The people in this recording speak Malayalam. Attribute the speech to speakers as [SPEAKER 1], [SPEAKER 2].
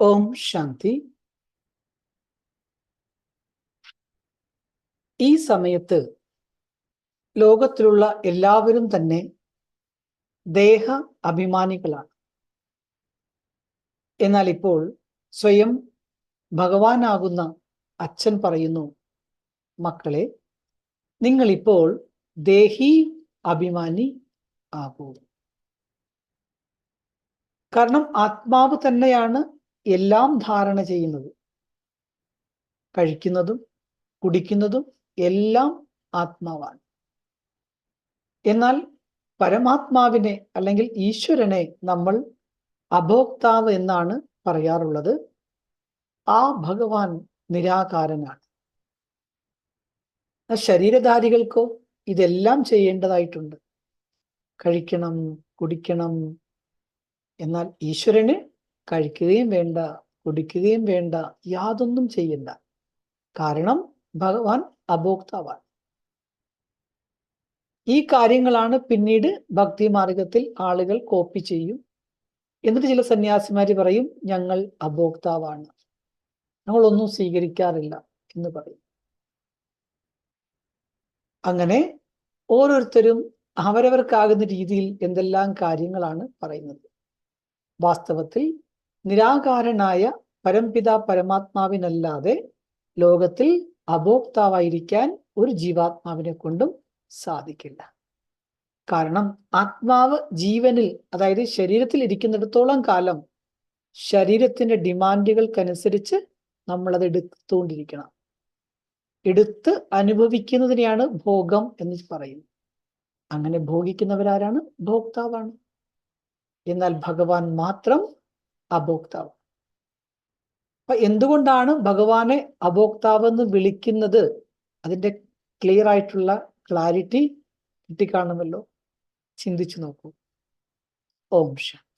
[SPEAKER 1] ഓം ശാന്തി. ഈ സമയത്ത് ലോകത്തിലുള്ള എല്ലാവരും തന്നെ ദേഹ അഭിമാനികളാണ്. എന്നാൽ ഇപ്പോൾ സ്വയം ഭഗവാനാകുന്ന അച്ഛൻ പറയുന്നു, മക്കളെ, നിങ്ങളിപ്പോൾ ദേഹി അഭിമാനി ആകൂ. കാരണം ആത്മാവ് തന്നെയാണ് എല്ലാം ധാരണ ചെയ്യുന്നത്. കഴിക്കുന്നതും കുടിക്കുന്നതും എല്ലാം ആത്മാവാണ്. എന്നാൽ പരമാത്മാവിനെ അല്ലെങ്കിൽ ഈശ്വരനെ നമ്മൾ അഭോക്താവ് എന്നാണ് പറയാറുള്ളത്. ആ ഭഗവാൻ നിരാകാരനാണ്. ശരീരധാരികൾക്കോ ഇതെല്ലാം ചെയ്യേണ്ടതായിട്ടുണ്ട്. കഴിക്കണം, കുടിക്കണം. എന്നാൽ ഈശ്വരന് കഴിക്കുകയും വേണ്ട, കുടിക്കുകയും വേണ്ട, യാതൊന്നും ചെയ്യണ്ട. കാരണം ഭഗവാൻ അഭോക്താവാണ്. ഈ കാര്യങ്ങളാണ് പിന്നീട് ഭക്തിമാർഗത്തിൽ ആളുകൾ കോപ്പി ചെയ്യും. എന്നിട്ട് ചില സന്യാസിമാര് പറയും, ഞങ്ങൾ അഭോക്താവാണ്, ഞങ്ങളൊന്നും സ്വീകരിക്കാറില്ല എന്ന് പറയും. അങ്ങനെ ഓരോരുത്തരും അവരവർക്കാകുന്ന രീതിയിൽ എന്തെല്ലാം കാര്യങ്ങളാണ് പറയുന്നത്. വാസ്തവത്തിൽ നിരാകാരനായ പരംപിത പരമാത്മാവിനല്ലാതെ ലോകത്തിൽ അഭോക്താവായിരിക്കാൻ ഒരു ജീവാത്മാവിനെ കൊണ്ടും സാധിക്കില്ല. കാരണം ആത്മാവ് ജീവനിൽ, അതായത് ശരീരത്തിൽ ഇരിക്കുന്നിടത്തോളം കാലം ശരീരത്തിന്റെ ഡിമാൻഡുകൾക്കനുസരിച്ച് നമ്മളത് എടുത്തുകൊണ്ടിരിക്കണം. എടുത്ത് അനുഭവിക്കുന്നതിനെയാണ് ഭോഗം എന്ന് പറയുന്നത്. അങ്ങനെ ഭോഗിക്കുന്നവരാരാണ്? ഭോക്താവാണ്. എന്നാൽ ഭഗവാൻ മാത്രം അഭോക്താവ്. അപ്പൊ എന്തുകൊണ്ടാണ് ഭഗവാനെ അഭോക്താവെന്ന് വിളിക്കുന്നത്? അതിന്റെ ക്ലിയർ ആയിട്ടുള്ള ക്ലാരിറ്റി കിട്ടിക്കാണുമല്ലോ. ചിന്തിച്ചു നോക്കൂ. ഓം ശാന്തി.